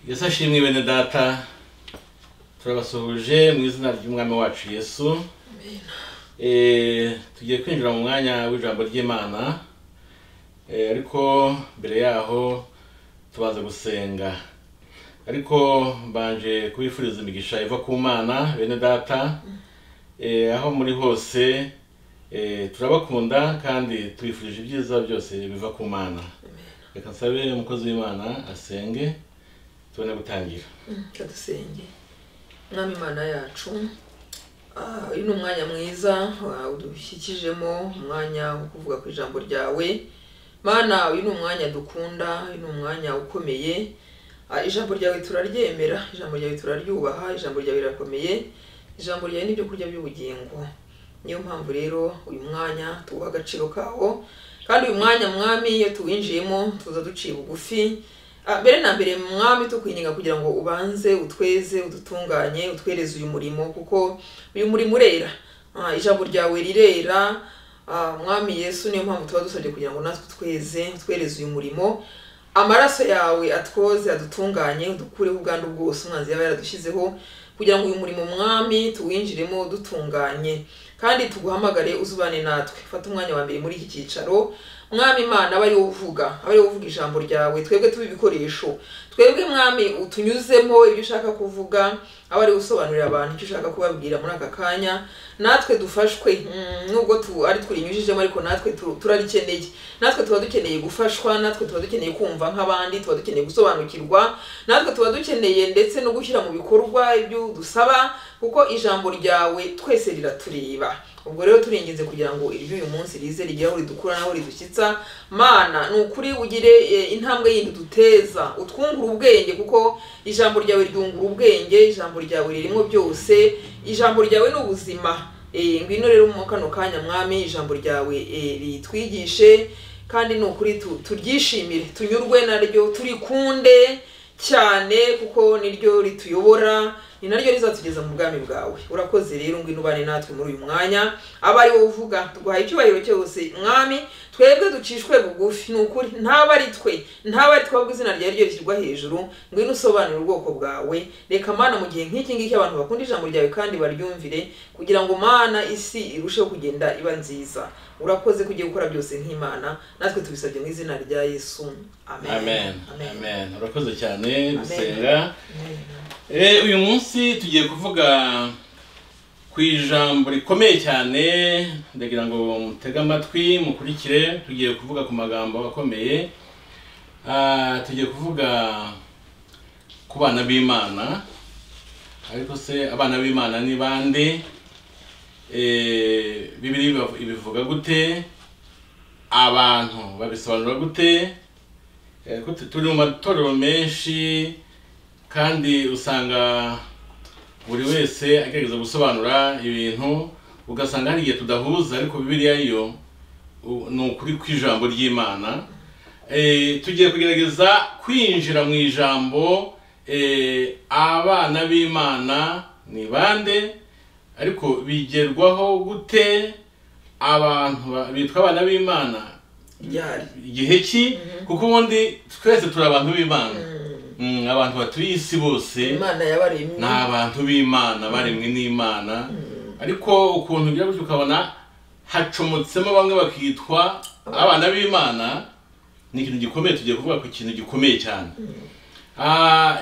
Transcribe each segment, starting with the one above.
Yesu ashimwe bene data, turabasuhuje mu izina ry'umwami wacu Yesu. Tugiye kwinjira mu mwanya w'ijambo ry'Imana, ariko mbere yaho tubanza gusenga. Ariko mbanje kubifuriza imigisha iva ku Mana bene data, aho muri hose turabakunda kandi tubifurije ibyiza byose biva ku Mana. Reka nsabe umukozi w'Imana asenge tubone gutangira. Kadusenge. Mwami Mana yacu, uyu ni umwanya mwiza udushyikijemo, umwanya wo kuvuga ku ijambo ryawe. Mana, uyu ni umwanya dukunda, uyu ni umwanya ukomeye. Ijambo ryawe turaryemera, ijambo ryawe turaryubaha, ijambo ryawe rirakomeye, ijambo ryawe n'ibyo kurya by'ubugingo. Niyo mpamvu rero uyu mwanya tuwuha agaciro kawo, kandi uyu mwanya Mwami iyo tuwinjiyemo tuza duciye bugufi. Mbere na mbere Mwami tukwinginga kugira ngo ubanze utweze, udutunganye, utwereze uyu murimo, kuko uyu murimo urera. Ijambo ryawe rirera. Mwami Yesu, niyo mpamvu tuba dusabye kugira ngo natwe utwereze uyu murimo. Amaraso yawe atwoze, adutunganye, udukureho ubwandu bwose umwanzi yaba yaradushyizeho, kugira ngo uyu murimo Mwami tuwinjiremo dutunganye, kandi tuguhamagare uzubane natwe. Fata umwanya wa mbere muri iki cyicaro Mwami Imana, abari uvuga ijambo ryawe, twebwe tubi ibikoresho, twebwe Mwami utunyuzemo ibyo ushaka kuvuga, abari usobanurira abantu icyo ushaka kubabwira muri aka kanya. Natwe dufashwe, nubwo ari twirinyujijemo, ariko natwe turarikeneye. Natwe tuba dukeneye gufashwa, natwe tuba dukeneye kumva nk'abandi, tuba dukeneye gusobanukirwa, natwe tuba dukeneye ndetse no gushyira mu bikorwa ibyo dusaba, kuko ijambo ryawe twese riratureba. Ubwo rero turinginze kugira ngo uyu munsi rize rigera aho ridukura naho ridushyitsa. Mana, ni ukuri ugire intambwe yindi duteza, utwungura ubwenge, kuko ijambo ryawe ryungura ubwenge, ijambo ryawe ririmo byose, ijambo ryawe ni ubuzima. Ngwino rero mu kano kanya Mwami, ijambo ryawe ritwigishe, kandi ni ukuri turyishimire, tunyurwe naryo, turikunde cyane, kuko niryo rituyobora, ni naryo rizatugeza mu bwami bwawe. Urakoze rero, ngwino ubane natwe muri uyu mwanya. Abari wowe uvuga, tuguhaye icyubahiro cyose Mwami, twebwe ducishwe bugufi. Ni ukuri ntaba ari twe ahubwo izina ryawe ryo rishyirwa hejuru. Ngwino usobanurire ubwoko bwawe. Reka Mana, mu gihe nk'iki ngiki abantu bakunda ijambo ryawe kandi baryumvire, kugira ngo Mana isi irusheho kugenda iba nziza. Urakoze kugiye gukora byose nk'Imana, natwe tubisabye mu izina rya Yesu. Amen. Amen. Urakoze cyane gusenga. Uyu munsi tugiye kuvuga ku ijambo rikomeye cyane, ndagira ngo mutege amatwi mukurikire. Tugiye kuvuga ku magambo akomeye. Tugiye kuvuga ku bana b'Imana. Ariko se abana b'Imana ni bande? Bibiliya ibivuga gute? Abantu babisobanura gute? Turi mu matorero menshi, kandi usanga buri wese agerageza gusobanura ibintu, ugasanga hari igihe tudahuza, ariko Bibiliya yo ni ukuri kw'ijambo ry'Imana. Tugiye kugerageza kwinjira mu ijambo. Abana b'Imana ni bande? Ariko bigerwaho gute? Abantu bitwa abana b'Imana igihe ki? Kuko ubundi twese turi abantu b'Imana. Abantu batuye isi bose Imana yabaremye, ni abantu b'Imana, baremwe n'Imana. Ariko ukuntu bya gutyo ukabona hacomotsemo bamwe bakitwa abana b'Imana, ni ikintu gikomeye. Tugiye kuvuga ku kintu gikomeye cyane.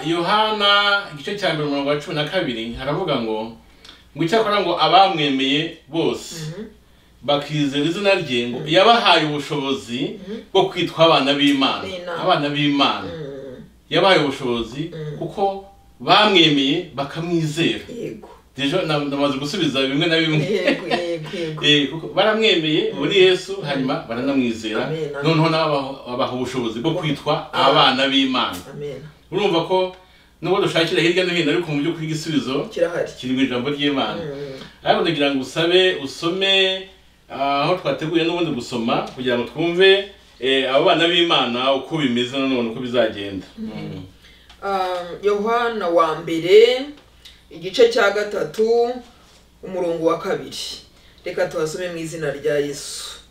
Yohana igice cya 12 haravuga ngo icyakora ngo abamwemeye bose bakizera izina rye, ngo yabahaye ubushobozi bwo kwitwa abana b'Imana. Abana b'Imana yabahaye ubushobozi kuko bamwemeye bakamwizera. Dejo namaze gusubiza bimwe na bimwe. Kuko baramwemeye muri Yesu, hanyuma baranamwizera, noneho abaha ubushobozi bwo kwitwa abana b'Imana. Urumva ko nubwo dushakira hirya no hino, ariko mu byo kwiga igisubizo kiri mu ijambo ry'Imana. Ariko ndagira ngo usome aho twateguye n'ubundi gusoma, kugira ngo twumve abo bana b'Imana uko bimeze none uko bizagenda. Yohana wa mbere igice cya 3 umurongo wa 2. Reka tuhasome mu izina rya Yesu.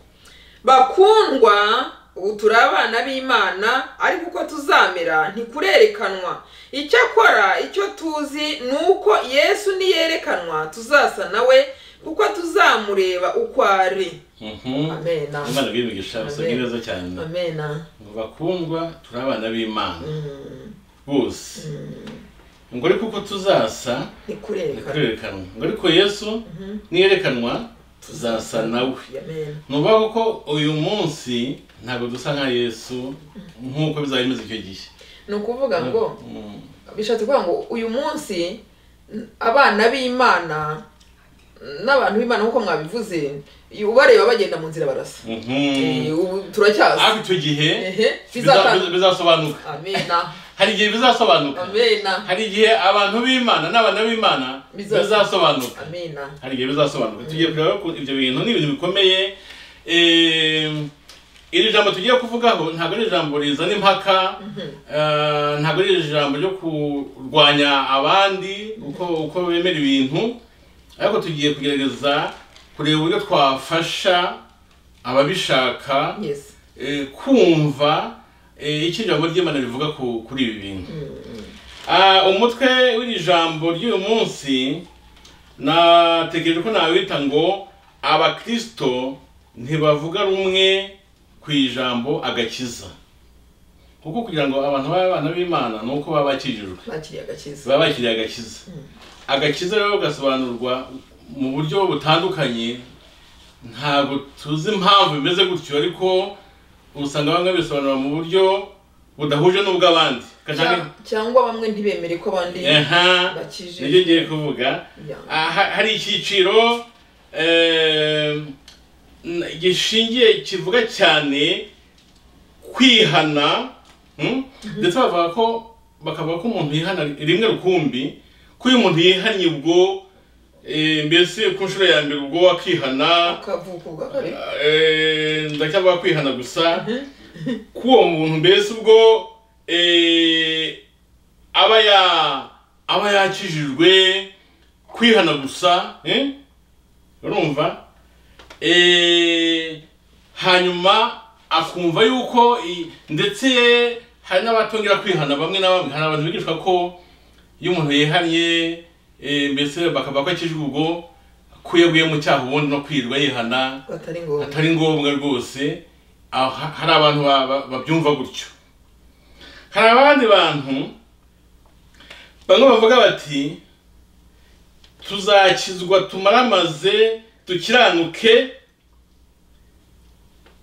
Bakundwa, ubu turi abana b'Imana, ariko uko tuzamera ntikurerekanwa. Icyakora icyo tuzi ni uko Yesu niyerekanwa tuzasa nawe, kuko tuzamureba uko ari. Amena. Imana bw'imigisha usabye neza cyane. Amena. Ngo bakundwa turi abana b'Imana bose. Ngo ariko uko tuzasa ntikurerekanwa. Ngo ariko Yesu niyerekanwa tuzasa nawe. Nuvuga ko uyu munsi ntabwo dusa nka Yesu nk'uko bizaba bimeze icyo gihe. Ni ukuvuga ngo bishatse kuvuga ngo uyu munsi abana b'Imana n'abantu b'Imana nk'uko mwabivuze ubareba bagenda mu nzira barasa. Turacyaza. Ariko icyo gihe bizasobanuka. Amena. Hari igihe bizasobanuka. Amena. Hari igihe abantu b'Imana n'abana b'Imana bizasobanuka. Amena. Hari igihe bizasobanuka. Tugiye kureba ko ibyo bintu ni ibintu bikomeye. Iri jambo tugiye kuvugaho ntabwo ari ijambo rizana impaka, ntabwo ari ijambo ryo kurwanya abandi uko bemera ibintu, ariko tugiye kugerageza kureba uburyo twafasha ababishaka kumva icyo ijambo ry'Imana rivuga kuri ibi bintu. Umutwe w'iri jambo ry'uyu munsi natekereje ko nawita ngo abakristo ntibavuga rumwe ku ijambo agakiza. Kuko kugira ngo abantu babe abana b'Imana nuko baba bakijijwe, baba bakiriye agakiza. Agakiza rero gasobanurwa mu buryo butandukanye, ntabwo tuzi impamvu bimeze gutyo, ariko usanga bamwe bisobanura mu buryo budahuje n'ubw'abandi, cyangwa bamwe ntibemere ko abandi bakijijwe. Nibyo ngiye kuvuga. Hari icyiciro gishingiye kivuga cyane kwihana, ndetse bakavuga ko umuntu yihana rimwe rukumbi, ko uyu muntu yihanye ubwo mbese ku nshuro ya mbere ubwo wakihana, ndacyavuga kwihana gusa, ko uwo muntu mbese ubwo aba yakijijwe, kwihana gusa, urumva? Hanyuma akumva yuko ndetse hari n'abatongera kwihana, bamwe na bamwe hari abantu bigishwa ko iyo umuntu yihanye mbese bakavuga ko akijijwe ubwo ko yaguye mu cyaha ubundi no kwirirwa yihana atari ngombwa rwose. Hari abantu babyumva gutyo. Hari abandi bantu bamwe bavuga bati tuzakizwa tumaramaze dukiranuke,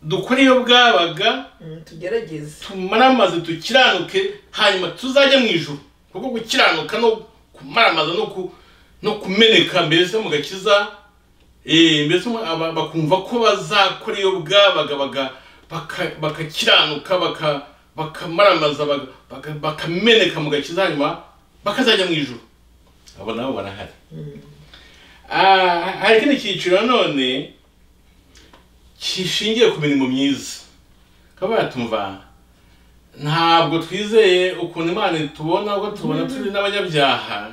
dukore iyo bwabaga, tugerageze tumaramaze dukiranuke, hanyuma tuzajya mu ijuru. Kuko gukiranuka no kumaramaza no kumeneka mbese mu gakiza, mbese bakumva ko bazakora iyo bwabaga bakakiranuka, bakamaramaza, bakameneka mu gakiza, hanyuma bakazajya mu ijuru. Abo nabo barahari. Hari ikindi cyiciro none kishingiye ku mirimo myiza. Kaba yatumva ntabwo twizeye ukuntu Imana tubona, ubwo tubona turi n'abanyabyaha,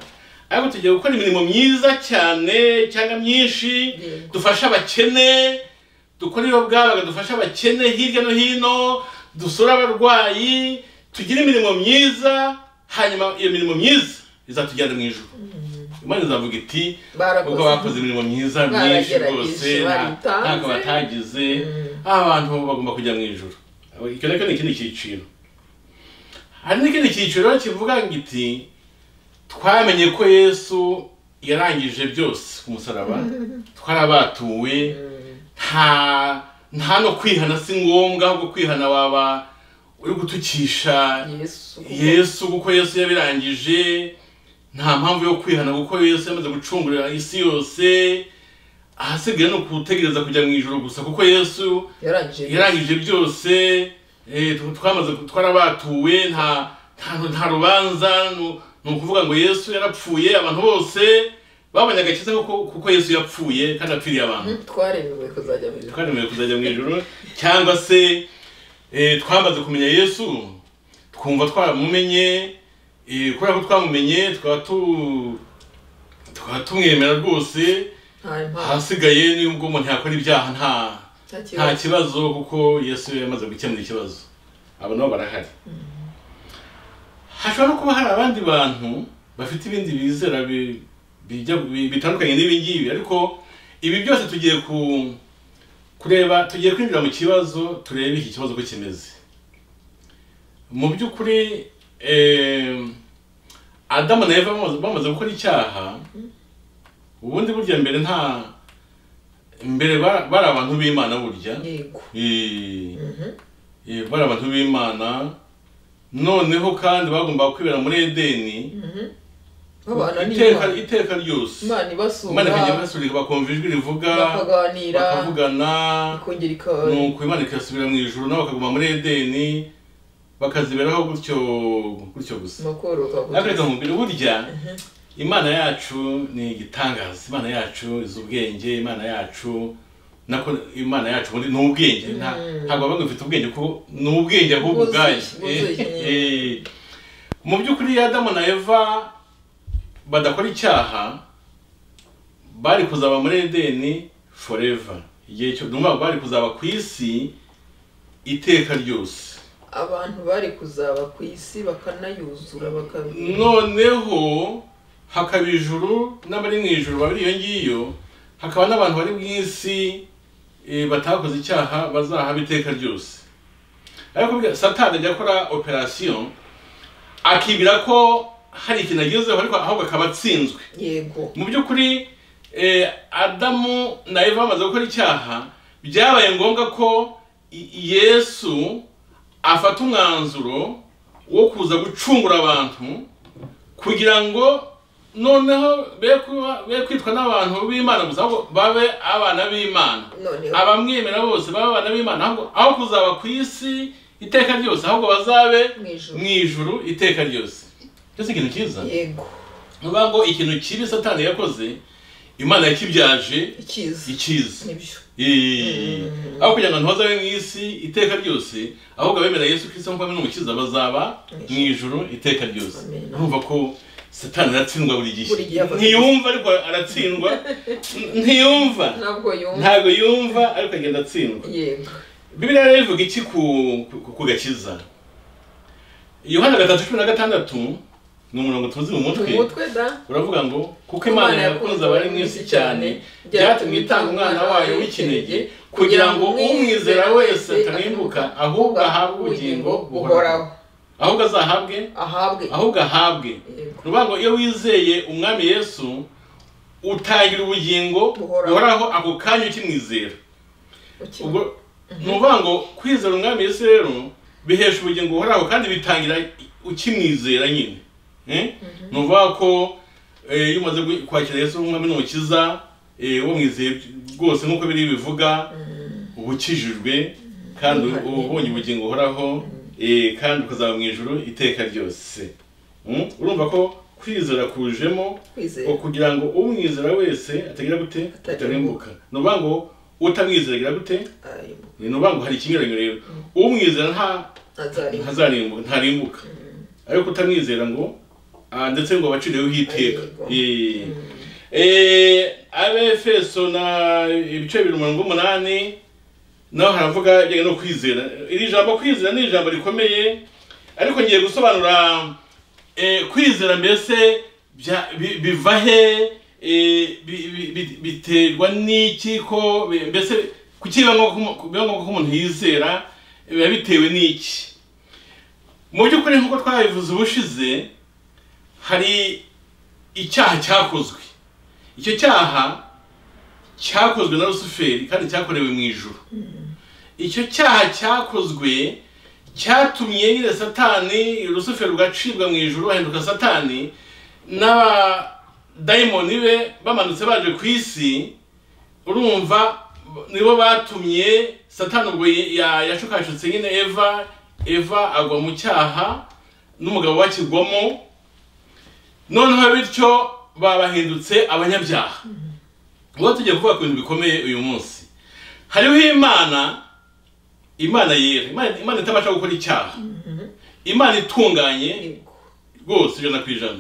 ariko tugiye gukora imirimo myiza cyane cyangwa myinshi, dufasha abakene, dukora iyo bwabaga dufasha abakene hirya no hino, dusura abarwayi, tugira imirimo myiza, hanyuma iyo mirimo myiza izatujyana mu ijuru. Imana izavuga iti ubwo bakoze imirimo myiza myinshi rwose ntako batagize, abantu bagomba kujya mu ijuru. Icyo ni ikindi cyiciro. Hari n'ikindi cyiciro kivuga ngiti twamenye ko Yesu yarangije byose ku musaraba, twarabatuwe, nta no kwihana si ngombwa, ahubwo kwihana waba uri gutukisha Yesu, kuko Yesu yabirangije. Nta mpamvu yo kwihana kuko Yesu yamaze gucungurira isi yose, ahasigaye no kutegereza kujya mu ijuru gusa, kuko Yesu yarangije byose. Twarabatuwe, nta rubanza. Ni ukuvuga ngo Yesu yarapfuye, abantu bose babonye agakiza kuko Yesu yapfuye kandi apfiriye abantu. Twaremewe kuzajya mu ijuru, cyangwa se twamaze kumenya Yesu, twumva twaramumenye, kubera ko twamumenye twaba tumwemera rwose. Hasigaye nubwo umuntu yakora ibyaha nta kibazo kuko Yesu yamaze gukemura ikibazo. Abo nabo barahari. Hashobora kuba hari abandi bantu bafite ibindi bizera bitandukanye n'ibi ngibi, ariko ibi byose tugiye kureba, tugiye kwinjira mu kibazo, turebe iki kibazo ko kimeze. Mu by'ukuri Adamu na Eva bamaze gukora icyaha, ubundi burya mbere bari abantu b'Imana burya. Yego. Bari abantu b'Imana, noneho kandi bagomba kwibera muri Edeni. Iteka ryose Imana ibasura bakumva ijwi rivuga, bakavugana, nuko Imana ikasubira mu ijuru, nabo bakaguma muri Edeni bakaziberaho gutyo gusa. Ariko nkubwira burya Imana yacu ni igitangaza. Imana yacu izi ubwenge. Imana yacu ni ubwenge. Ntabwo bamwe bafite ubwenge kuko ni ubwenge ahubwo ubwayo. Mu by'ukuri Adamu na Eva badakora icyaha bari kuzaba muri Edeni forever. Igihe cyo bari kuzaba ku isi iteka ryose. Abantu bari kuzaba ku isi bakanayuzura noneho hakaba ijuru n'abari mu ijuru babiri iyo ngiyo, hakaba n'abantu bari mu isi batakoze icyaha bazahaba iteka ryose. Ariko Satani ajya akora operation akibira ko hari ikintu agezeho, ariko ahubwo akaba atsinzwe. Yego. Mu by'ukuri Adamu na Eva bamaze gukora icyaha, byabaye ngombwa ko Yesu afata umwanzuro wo kuza gucungura abantu kugira ngo noneho be kwitwa n'abantu b'Imana gusa, ahubwo babe abana b'Imana. Abamwemera bose babe abana b'Imana, aho kuzaba ku isi iteka ryose, ahubwo bazabe mu ijuru iteka ryose. Cyose ikintu cyiza. Yego. Nuvuga ngo ikintu kibi Satani yakoze, Imana yakibyaje icyiza. Nibyo. Aho kugira ngo ntibazabe mu isi iteka ryose, ahubwo abemera Yesu Kristo nk'umwami n'umukiza bazaba mu ijuru iteka ryose. Urumva ko Satani aratsindwa buri gihe. Ntiyumva ariko aratsindwa. Ntiyumva. Ntabwo yumva ariko agenda atsindwa. Yego. Bibiliya rero ivuga iki ku gakiza? Yohana 3:16 ni umurongo tuzi mu mutwe. Uravuga ngo kuko Imana yakunze abari mu isi cyane, byatumye itanga umwana wayo w'ikinege kugira ngo umwizera wese atarimbuka, ahubwo ahabwe ubugingo buhoraho. Ahubwo ahabwe. Uruvuga ngo iyo wizeye umwami Yesu utangira ubugingo buhoraho ako kanya ukimwizera. Ubwo nuvuga ngo kwizera umwami Yesu rero bihesha ubugingo buhoraho kandi bitangira ukimwizera nyine. Nuvuga ko iyo umaze kwakira Yesu nk'umwami n'umukiza, wo mwizeye rwose nk'uko biri bivuga, ubukijijwe kandi ubonye ubugingo buhoraho, kandi ukazaba mu ijuru iteka ryose. Urumva ko kwizera kujemo kugira ngo umwizera wese atagira gute atarimbuka. Nuvuga ngo utamwizera agira gute? Nuvuga ngo hari ikinyuranyo rero. Umwizera ntarimbuka. Ariko utamwizera ngo ndetse ngo baciriweho iteka. Abefeso na ibice 2:8 naho haravuga bijyanye no kwizera. Iri jambo kwizera ni ijambo rikomeye, ariko ngiye gusobanura kwizera mbese biva he, biterwa n'iki, ko mbese kukiba ngo umuntu yizera biba bitewe n'iki. Mu by'ukuri nk'uko twabivuze ubushize, hari icyaha cyakozwe. Icyo cyaha cyakozwe na Lusiferi kandi cyakorewe mu ijuru. Icyo cyaha cyakozwe cyatumye nyine Satani, Lusiferi ugacibwa mu ijuru, ahinduka Satani, n'abadayimoni be bamanutse baje ku isi. Urumva nibo batumye Satani ubwo yashukashutse nyine Eva agwa mu cyaha n'umugabo wakigwamo, noneho bityo babahindutse abanyabyaha. Ubwo tugiye kuvuga ku bintu bikomeye uyu munsi. Hariho Imana yera, Imana itabasha gukora icyaha, Imana itunganye rwose 100%,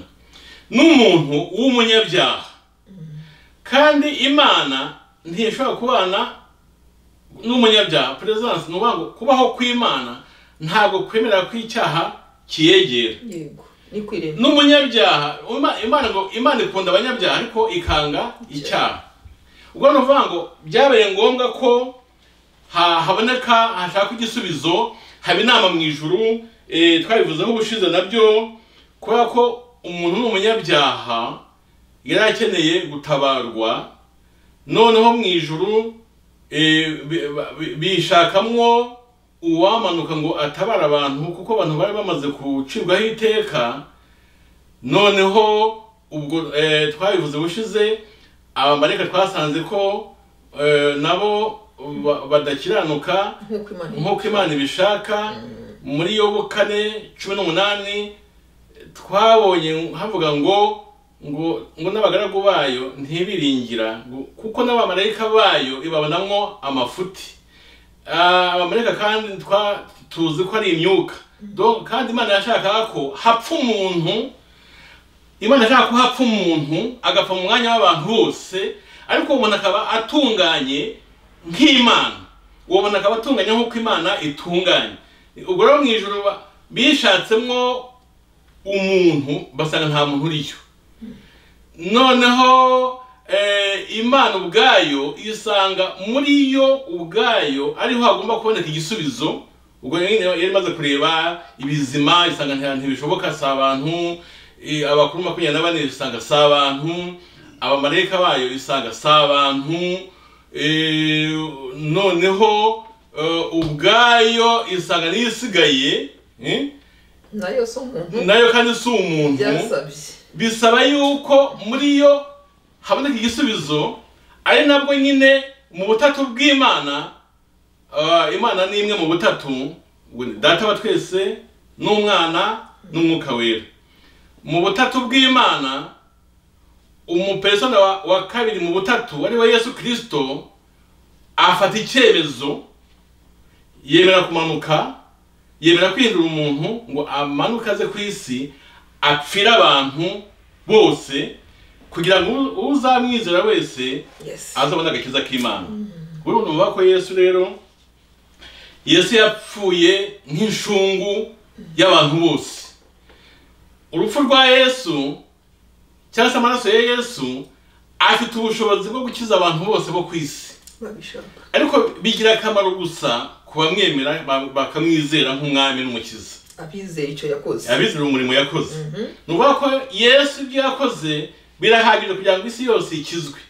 n'umuntu w'umunyabyaha. Kandi Imana ntishobora kubana n'umunyabyaha presence nubango kubaho kw'Imana ntabwo kwemera kw'icyaha kiyegera. Yego. Ni kwirema. N'umunyabyaha Imana ngo Imana ikunda abanyabyaha ariko ikanga icyaha. Ubwo nuvuga ngo byabaye ngombwa ko haboneka hashaka igisubizo, haba inama mu ijuru, twabivuzeho ubushize nabyo, kubera ko umuntu n'umunyabyaha yari akeneye gutabarwa, noneho mu ijuru bishakamwo uwamanuka ngo atabara abantu, kuko abantu bari bamaze gucibwaho iteka. Noneho ubwo twabivuze bushize, abamarayika twasanze ko nabo badakiranuka nk'uko Imana ibishaka. Muri Yobu 4:18 twabonye havuga ngo n'abagaragu bayo ntibiringira, kuko n'abamarayika bayo ibabonamwo amafuti. Abamarayika kandi tuzi ko ari imyuka, kandi Imana yashakaga ko hapfa umuntu. Imana yashaka ko hapfa umuntu agapfa mu mwanya w'abantu bose, ariko umuntu akaba atunganye nk'Imana. Uwo muntu akaba atunganye nk'uko Imana itunganye. Ubwo rero mu ijuru bishatsemwo umuntu basanga nta muntu uriyo. Noneho Imana ubwayo isanga muri yo ubwayo ariho hagomba kuboneka igisubizo. Ubwo yari imaze kureba ibizima isanga ntibishoboka, si abantu. Abakuru 24 isanga si abantu. Abamarayika bayo isanga si abantu. Noneho ubwayo isanga n'isigaye nayo so umuntu, nayo kandi si umuntu. Bisaba yuko muri yo haboneka igisubizo, ari nabwo nyine mu butatu bw'Imana. Imana ni imwe mu butatu, Data wa twese n'Umwana n'Umwuka Wera. Mu butatu bw'Imana umupersona wa kabiri mu butatu ari we Yesu Kristo afata icyemezo, yemera kumanuka, yemera kwihindura umuntu ngo amanuka aze ku isi apfira abantu bose, kugira ngo uzamwizera wese azabona agakiza k'Imana. Ubu numva ko Yesu rero yapfuye nk'inshungu y'abantu bose. Urupfu rwa Yesu cyangwa se amaraso ya Yesu afite ubushobozi bwo gukiza abantu bose bo ku isi, ariko bigira akamaro gusa kubamwemera bakamwizera nk'umwami n'umukiza. Abizera icyo yakoze, abizera umurimo yakoze. Nuvuga ko Yesu ibyo yakoze birahagije kugira ngo isi yose ikizwe,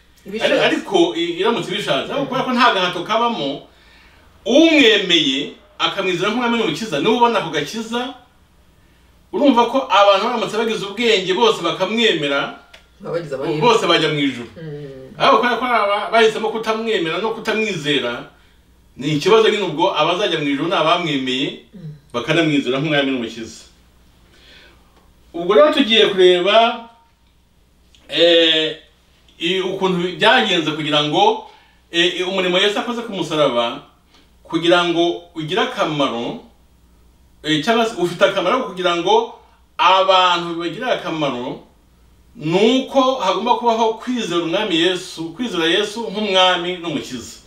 ariko iramutse bishatse, kubera ko nta gahato kabamo. Umwemeye akamwizera nk'umwami n'umukiza niwe ubona ku gakiza. Urumva ko abantu baramutse bagize ubwenge bose bakamwemera, bose bajya mu ijuru. Ariko kubera ko bahisemo kutamwemera no kutamwizera, ni ikibazo nyine. Ubwo abazajya mu ijuru ni abamwemeye bakanamwizera nk'umwami n'umukiza. Ubwo rero tugiye kureba ukuntu byagenze kugira ngo umurimo Yesu akoze ku musaraba kugira ngo ugire akamaro, cyangwa se ufite akamaro kugira ngo abantu bagire akamaro. Nuko hagomba kubaho kwizera umwami Yesu, kwizera Yesu nk'umwami n'umukiza.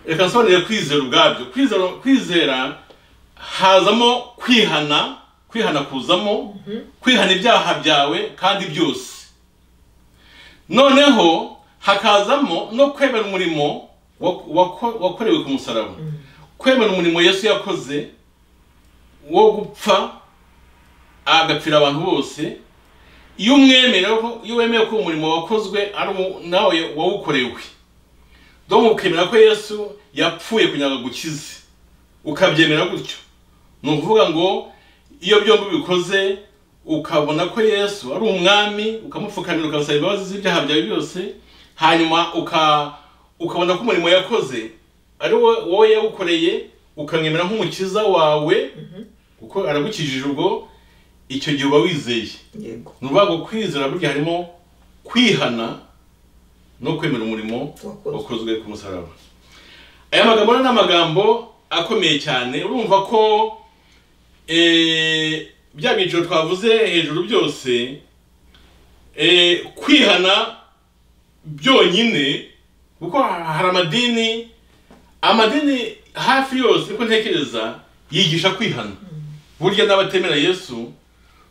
Reka nsobanure kwizera ubwabyo. Kwizera hazamo kwihana kuzamo, kwihana ibyaha byawe kandi byose. Noneho hakazamo no kwemera umurimo wakorewe ku musaraba, kwemera umurimo Yesu yakoze wo gupfa agapfira abantu bose. Iyo wemeye ko umurimo wakozwe ari nawe wawukorewe, donc ukemera ko Yesu yapfuye kugira ngo agukize, ukabyemera gutyo, ni ukuvuga ngo iyo byombi bikoze ukabona ko Yesu ari umwami, ukamupfukamira ukabasaba imbabazi z'ibyaha byawe byose, hanyuma ukabona ko umurimo yakoze ari wowe yawukoreye, ukamwemera nk'umukiza wawe kuko aragukijije. Ubwo icyo gihe uba wizeye. Ni ukuvuga ngo kwizera burya harimo kwihana no kwemera umurimo wakozwe ku musaraba. Aya magambo ni amagambo akomeye cyane. Urumva ko bya byiciro twavuze hejuru byose, kwihana byonyine, kuko hari amadini amadini hafi yose niko ntekereza yigisha kwihana. Burya n'abatemera Yesu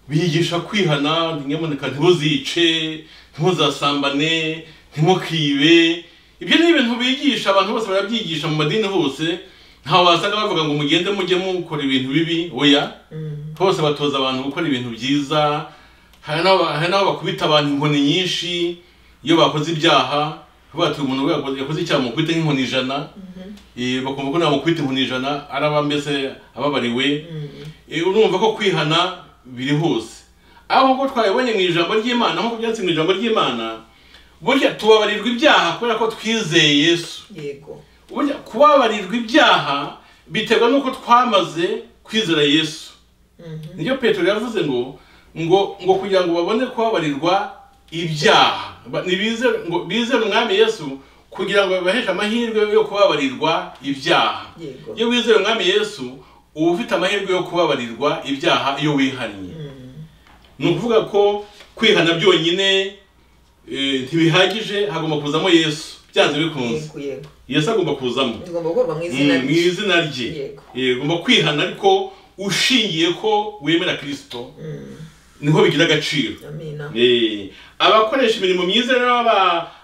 bigisha kwihana, nyamuneka ntimuzice, ntimuzasambane, ntimukibe. Ibyo ni ibintu bigisha, abantu bose barabyigisha mu madini hose. Ntaho wasanga bavuga ngo mugende mujye mukora ibintu bibi, oya. Hose batoza abantu gukora ibintu byiza. Hari naho bakubita abantu inkoni nyinshi iyo bakoze ibyaha. Bati umuntu yakoze icyaha mukubita nk'inkoni 100. Bakumva ko namukubita inkoni 100 araba mbese ababariwe. Urumva ko kwihana biri hose. Aho ngo twabonye mu ijambo ry'Imana, nko byanditse mu ijambo ry'Imana, burya tubabarirwa ibyaha kubera ko twizeye Yesu. Yego. Burya kubabarirwa ibyaha biterwa nuko twamaze kwizera Yesu. Niyo Petero yavuze ngo kugira ngo babone kubabarirwa ibyaha, ngo bizere umwami Yesu kugira ngo babaheshe amahirwe yo kubabarirwa ibyaha. Iyo wizere umwami Yesu uba ufite amahirwe yo kubabarirwa ibyaha iyo wihannye. Ni ukuvuga ko kwihana byonyine ntibihagije, hagomba kuzamo Yesu. Byanze bikunze Yesu agomba kuzamo, mu izina rye. Ugomba kwihana ariko ushingiye ko wemera Kristo, niho bigira agaciro. Abakoresha imirimo myiza rero,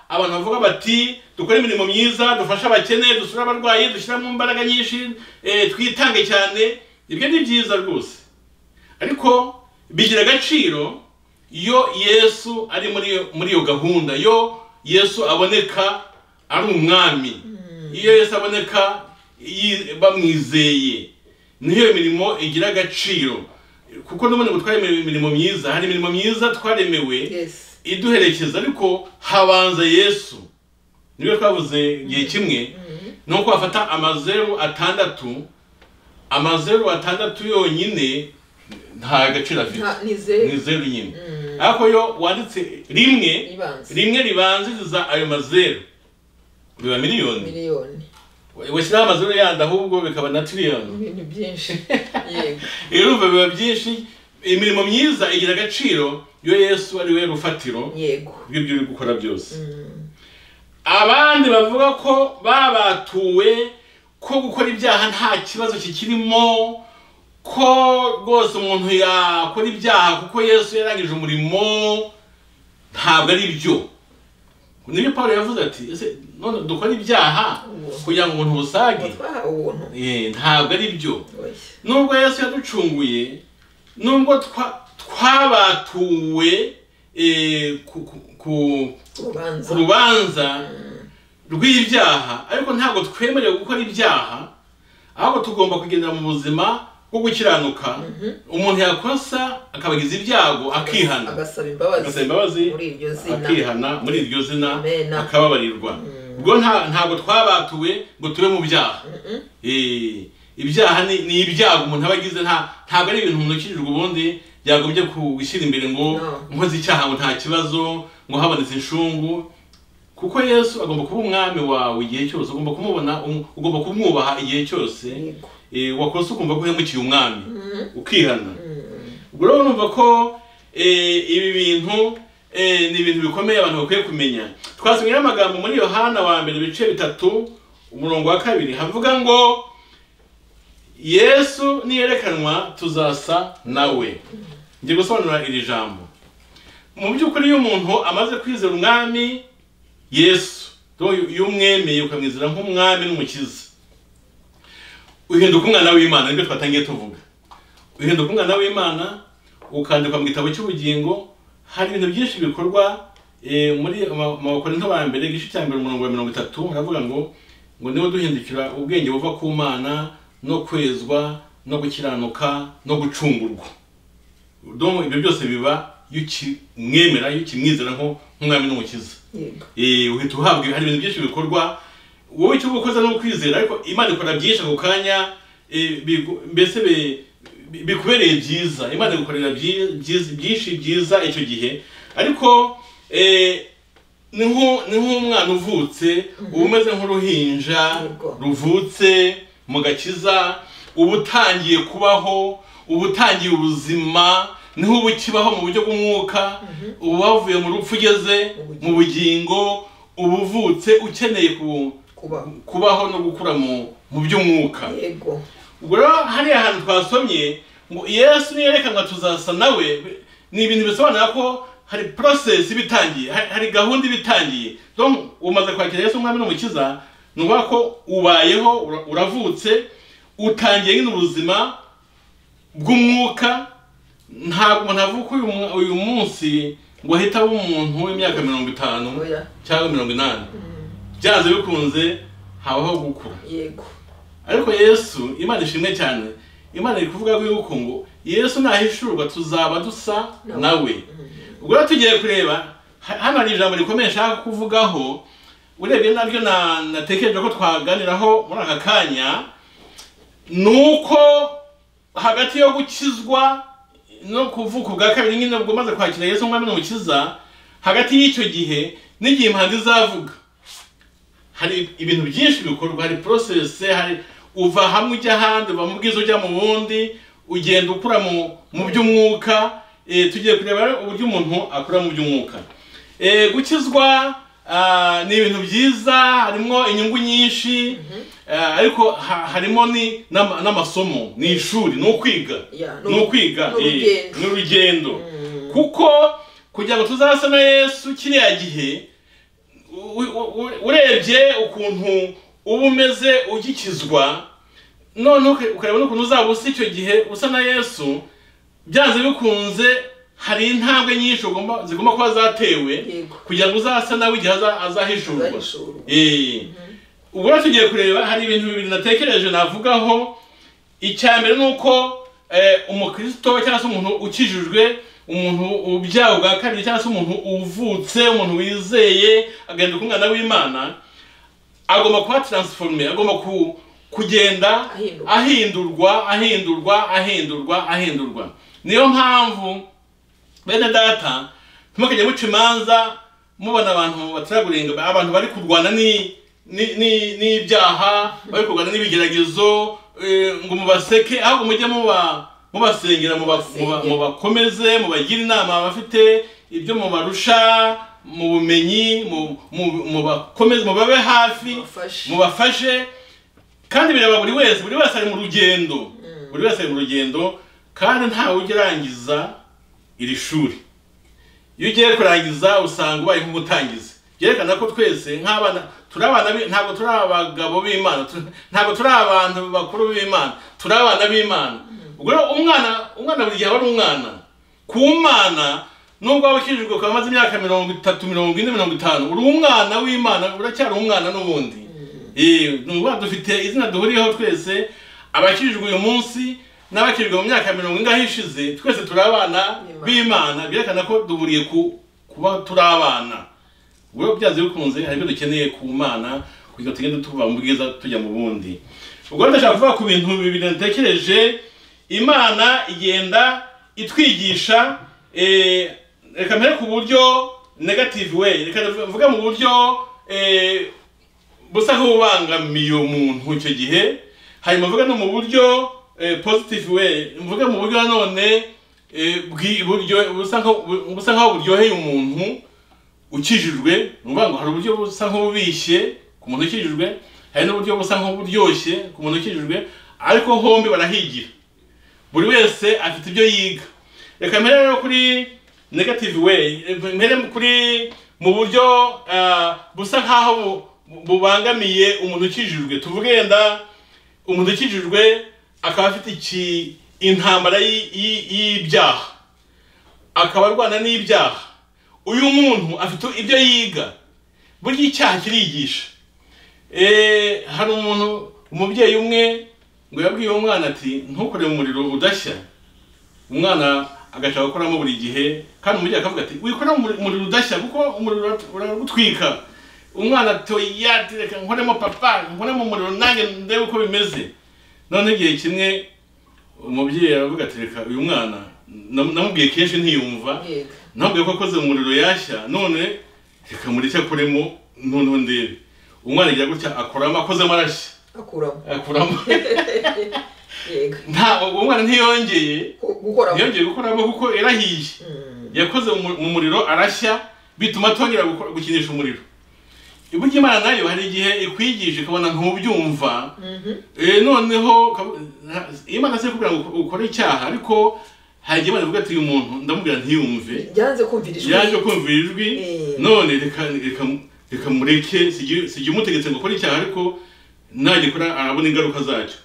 abantu bavuga bati dukora imirimo myiza, dufasha abakene, dusura abarwayi, dushyiramo imbaraga nyinshi, twitange cyane, ibyo ni byiza rwose. Ariko bigira agaciro iyo Yesu ari muri iyo gahunda, iyo Yesu aboneka ari umwami, iyo Yesu aboneka bamwizeye, niyo mirimo igira agaciro. Kuko n'ubundi gutwara imirimo myiza, hari imirimo myiza twaremewe iduherekeza, ariko habanza Yesu. Nibyo twavuze igihe kimwe, nuko bafata amazeru 6, amazeru 6 yonyine nta gaciro afite, ni zeru nyine. Ariko yo wanditse rimwe ribanziriza ayo mazeru biba miliyoni. Washyiraho amazeru yandi ahubwo bikaba na trillion. Ibintu byinshi. Yego. Irumva biba byinshi. Imirimo myiza igira agaciro yo Yesu ari we rufatiro. Yego. Ibyo uri gukora byose. Abandi bavuga ko babatuwe ko gukora ibyaha nta kibazo kikirimo, ko rwose umuntu yakora ibyaha kuko Yesu yarangije umurimo. Ntabwo ari byo. Niyo Paulo yavuze ati ese none dukora ibyaha kugira ngo umuntu busage. Ntabwo ari byo. Nubwo Yesu yaducunguye, nubwo twabatuwe ku rubanza rw'ibyaha, ariko ntabwo twemerewe gukora ibyaha, ahubwo tugomba kugendera mu buzima bwo gukiranuka. Umuntu yakosa akabagiza ibyago akihana, agasaba imbabazi, akihana muri iryo zina, akababarirwa. Ubwo ntabwo twabatuwe ngo tube mu byaha. Ibyaha ni ibyago umuntu abagize, ntabwo ari ibintu umuntu ukirirwa ubundi yagombye gushyira imbere ngo nkoze icyaha ngo nta kibazo, ngo habonetse inshungu. Kuko Yesu agomba kuba umwami wawe igihe cyose, ugomba kumubona, ugomba kumwubaha igihe cyose. Wakoze ukumva ko uhemukiye umwami, ukihana. Ubwo rero numva ko ibi bintu ni ibintu bikomeye abantu bakwiye kumenya. Twasomye amagambo muri Yohana 1:3 havuga ngo Yesu niyerekanwa tuzasa nawe. Ngiye gusobanura iri jambo. Mu by'ukuri iyo umuntu amaze kwizera umwami Yesu, iyo umwemeye ukamwizera nk'umwami n'umukiza, uhinduka umwana w'Imana. Nibyo twatangiye tuvuga, uhinduka umwana w'Imana, ukandikwa mu gitabo cy'ubugingo. Hari ibintu byinshi bikorwa muri Abakorinto ba mbere igice cya 1:30 haravuga ngo niwe duhindukira ubwenge buva ku Mana, no kwezwa, no gukiranuka, no gucungurwa. Ibyo byose biba yukimwemera, yukimwizera nk'umwami n'umukiza. Uhita uhabwa. Hari ibintu byinshi bikorwa, wowe icyo ukoze no kwizera, ariko Imana ikora byinshi ako kanya, mbese bikubereye byiza. Imana igukorera byinshi byiza icyo gihe. Ariko ni nk'umwana uvutse, uba umeze nk'uruhinja ruvutse mu gakiza, uba utangiye kubaho, uba utangiye ubuzima, niho uba ukibaho mu buryo bw'umwuka. uba wavuye mu rupfu ugeze mu bugingo, uba uvutse ukeneye kubaho no gukura mu by'umwuka. Yego. Ubwo rero hari ahantu twasomye ngo Yesu niyerekanwa tuzasa nawe, ni ibintu bisobanura ko hari process ibitangiye, hari gahunda ibitangiye. Donc umaze kwakira Yesu umwami n'umukiza, nuba ko ubayeho, uravutse, utangiye nyine ubuzima bw'umwuka. Ntabwo umuntu avuka uyu munsi ngo ahita aba umuntu w'imyaka 50 cyangwa 80. Byanze bikunze habaho gukura. Yego. Ariko Yesu, Imana ishimwe cyane, Imana iri kuvuga yuko ngo Yesu nahishurwa tuzaba dusa nawe. Ubwo rero tugiye kureba hano hari ijambo rikomeye nshaka kuvugaho, urebye naryo natekereje ko twaganiraho muri aka kanya, nuko hagati yo gukizwa no kuvuka bwa kabiri nyine ubwo maze kwakira Yesu umwami n'umukiza, hagati y'icyo gihe n'igihe impanda izavuga hari ibintu byinshi bikorwa, hari process, hari uva hamwe ujya ahandi, uva mu bwiza ujya mu bundi, ugenda ukura mu by'umwuka. Tugiye kureba uburyo umuntu akura mu by'umwuka. Gukizwa ni ibintu byiza, harimo inyungu nyinshi, ariko harimo n'amasomo, ni ishuri, ni ukwiga, ni urugendo. Kuko kugira ngo tuzasa na Yesu kiriya gihe, urebye ukuntu uba umeze ugikizwa, none ukareba n'ukuntu uzaba usa icyo gihe usa na Yesu, byanze bikunze hari intambwe nyinshi zigomba kuba zatewe kugira ngo uzasa nawe igihe azahishurwa. Ubwo rero tugiye kureba, hari ibintu bibiri natekereje navugaho. Icya mbere ni uko umukristo cyangwa se umuntu ukijijwe, umuntu ubyawe bwa kabiri cyangwa se umuntu uvutse, umuntu wizeye agenda kumwana w'Imana, agomba kuba transformé, agomba kugenda ahindurwa. Niyo mpamvu bene data ntimukajye muca imanza mubona abantu bataragurenga, abantu bari kurwana n'ibyaha, bari kurwana n'ibigeragezo, ngo mubaseke, ahubwo mujye mubasengera, mubakomeze, mubagira inama, bafite ibyo mubarusha mu bumenyi, mubakomeze, mubabe hafi, mubafashe. Kandi bireba buri wese ari mu rugendo, kandi ntawe ugerangiza iri shuri. Iyo ugiye kurangiza usanga ubaye nk'umutangizi. Byerekana ko twese nk'abana turi abana, ntabwo turi abagabo b'Imana, ntabwo turi abantu bakuru b'Imana, turi abana b'Imana. Ubwo rero umwana buri gihe aba ari umwana ku Mana, nubwo waba ukijijwe ukaba umaze imyaka 30, 40, 50, uri umwana w'Imana, uracyari umwana n'ubundi. Nuba dufite izina duhuriyeho twese, abakijijwe uyu munsi n'abakijijwe mu myaka 40 ishize, twese turi abana b'Imana. Byerekana ko duhuriye kuba turi abana. Ubwo byaze bikunze hari ibyo dukeneye ku Mana kugira tugende tuva mu bwiza tujya mu bundi. Ubwo ndashaka kuvuga ku bintu bibiri natekereje. Imana igenda itwigisha, reka mpere ku buryo negative way, reka mvuga mu buryo busa nk'ubangamiye umuntu icyo gihe, hanyuma mvuga no mu buryo positive way, mvuga mu buryo none busa nk'aho buryoheye umuntu ukijijwe. Nuvuga ngo hari uburyo busa nk'ububishye ku muntu ukijijwe, hari n'uburyo busa nk'uburyoshye ku muntu ukijijwe, ariko hombi barahigira, buri wese afite ibyo yiga. Reka mpere rero kuri negative way, mpere kuri mu buryo busa nk'aho bubangamiye umuntu ukijijwe. Tuvuge yenda umuntu ukijijwe akaba afite intambara y'ibyaha, akaba arwana n'ibyaha. Uyu muntu afite ibyo yiga, burya icyaha kirigisha. Hari umubyeyi umwe ngo yabwiye umwana ati ntukore mu muriro udashya. Umwana agashaka gukoramo buri gihe, kandi umubyeyi akavuga ati wikora mu muriro udashya kuko umuriro uragutwika. Umwana ati reka nkoremo papa, nkoremo umuriro nanjye ndebe uko bimeze. None igihe kimwe umubyeyi aravuga ati reka uyu mwana, namubwiye kenshi ntiyumva, ntabwo ko akoze mu muriro yashya, none reka mureke akoremo none ndebe. Umwana agira gutya akoramo, akozemo arashya, akuramo. Umwana ntiyongeye gukoramo kuko yarahiye, yakoze mu muriro arashya, bituma atongera gukinisha umuriro. iburyo Imana nayo hari igihe ikwigisha ikabona ntubyumva noneho Imana se kugira ngo ukore icyaha ariko hari igihe Imana ivuga ati uyu muntu ndamubwira ntiyumve yanze kumvira ijwi none reka mureke sijye umutegetse ngo ukore icyaha ariko nagikora arabona ingaruka zacyo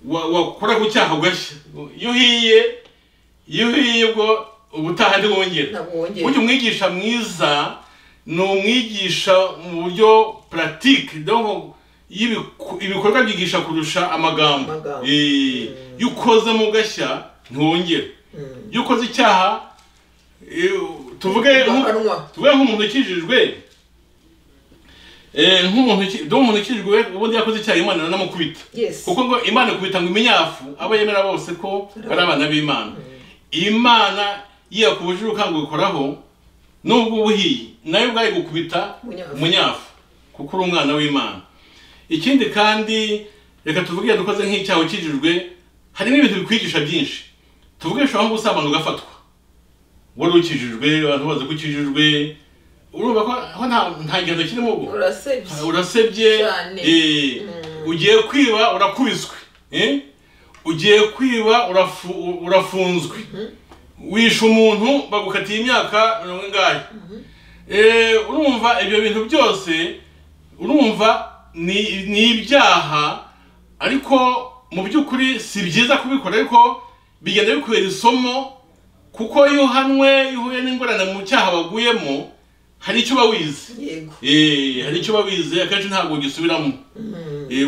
wakora ku cyaha ugashya iyo uhiye ubwo ubutaha ndi wongera ujye umwigisha mwiza ni umwigisha mu buryo pratique donc ibikorwa byigisha kurusha amagambo iyo ukoze mu gashya ntiwongera iyo ukoze icyaha tuvuge nk'umuntu ukijijwe nk'umuntu ukijijwe ubundi yakoze icyaha Imana iranamukubita kuko ngo Imana ikubita ngo iminyafu abo yemera bose ko ari abana b'Imana. Imana yakubujije ukanga gukoraho nubwo ubuhiye nayo ubwaye gukubita umunyafu kuko uri umwana w'Imana. Ikindi kandi reka tuvuge dukoze nk'icyaha ukijijwe harimo ibintu bikwigisha byinshi. Tuvuge ushobora nko gusambana ugafatwa wari ukijijwe abantu bazi ko ukijijwe urumva ko nta gihano kirimo ubwo urasebye ugiye kwiba urakubiswe ugiye kwiba urafunzwe wishe umuntu bagukatiye imyaka 40 urumva ibyo bintu byose urumva ni ibyaha ariko mu by'ukuri si byiza kubikora ariko bigenda bikwera isomo kuko iyo uhanwe ihuye n'ingorane mu cyaha waguyemo hari icyo bawize hari icyo bawize akenshi ntabwo gisubiramo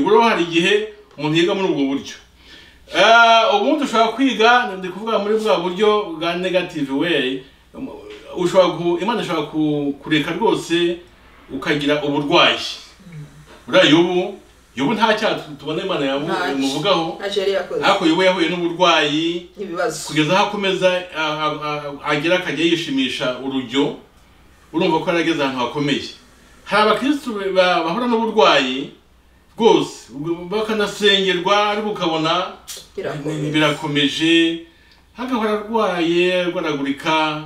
buro hari igihe umuntu yiga muri ubwo buryo ubundi ushobora kwiga ndi kuvuga muri bwa buryo bwa negative way Imana ishobora kureka rwose ukagira uburwayi uriya Yobu nta cyaha tubona Imana yamuvugaho ariko Yobu yahuye n'uburwayi kugeza aho akomeza agira akajya yishimisha urujyo urumva ko yarageze ahantu hakomeye. Hari abakristo bahora n'uburwayi rwose bakanasengerwa ariko ukabona birakomeje hagahora arwaye arwaragurika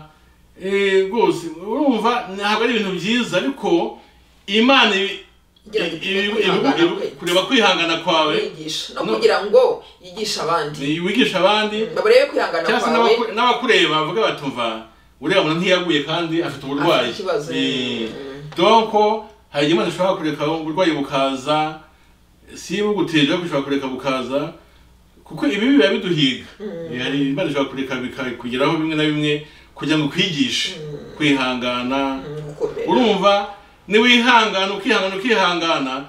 rwose urumva ntabwo ari ibintu byiza ariko Imana kureba kwihangana kwawe no kugira ngo wigisha abandi babarebe kwihangana kwawe n'abakureba bavuga batumva uriya muntu ntiyaguye kandi afite uburwayi donc hari Imana ishobora kureka uburwayi bukaza si buguteje gushobora kureka bukaza kuko ibi biba biduhiga hari Imana ishobora kureka bikakugeraho bimwe na bimwe kugira ngo kwigishe kwihangana urumva ni wihangana ukihangana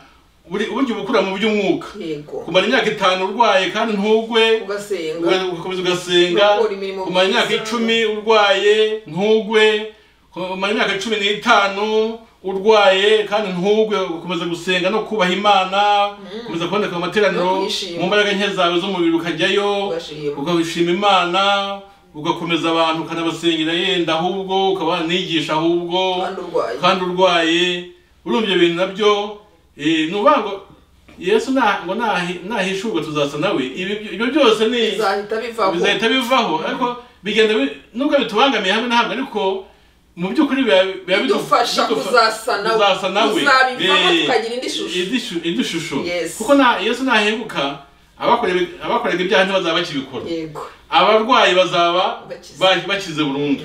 uburyo bukura mu by'umwuka kumara imyaka 5 urwaye kandi ntugwe ugakomeza ugasenga kumara imyaka 10 urwaye ntugwe kumara imyaka 15 urwaye kandi ntugwe ugakomeza gusenga no kubaha Imana ukomeza kuboneka mu materaniro mu mbaraga nke zawe z'umubiri ukajyayo ugashima Imana ugakomeza abantu kanabasengera yenda ahubwo ukaba nigisha ahubwo kandi urwaye urumva ibyo bintu nabyo nubango Yesu ngo nahishurwa tuzasa nawe ibyo byose ni bizahita bivaho ariko bigenda nubwo bitubangamiye hamwe na hamwe ariko mu by'ukuri bidufasha kuzasa nawe tukagira indi shusho kuko Yesu nahebuka abakorega ibyaha ntibazaba bakibikora abarwayi bazaba bakize burundu.